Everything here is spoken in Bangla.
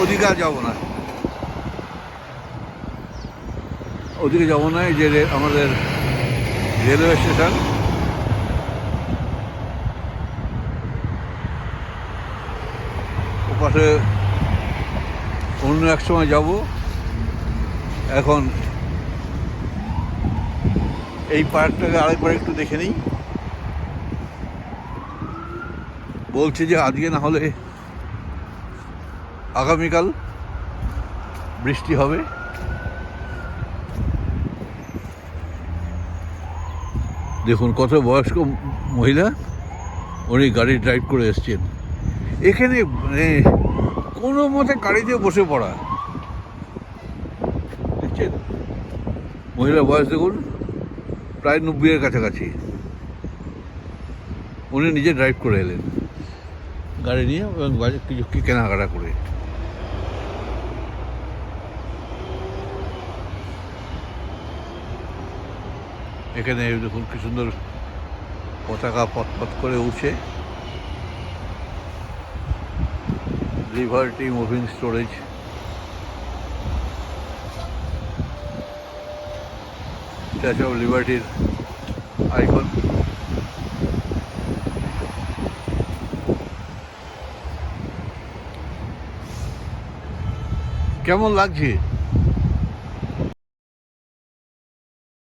ওদিকে আর যাবো না, ওদিকে যাবো না। এই যে আমাদের রেলওয়ে স্টেশন, ওপাশে অন্য এক সময় যাব। এখন এই পার্কটাকে আরেকবার একটু দেখে নিই। বলছে যে আজকে না হলে আগামীকাল বৃষ্টি হবে। দেখুন কত বয়স্ক মহিলা, উনি গাড়ি ড্রাইভ করে এসছেন। এখানে মানে কোনো মতে গাড়িতে বসে পড়া, দেখছেন মহিলার বয়স দেখুন প্রায় 90-এর কাছাকাছি। উনি নিজে ড্রাইভ করে এলেন গাড়ি নিয়ে এবং বাজার কিছু কি কেনাকাটা করে। এখানে দেখুন কি সুন্দর পতাকা পথ করে উঠছে। Liberty moving storage, statue of লিবার্টির আইকন। কেমন লাগছে?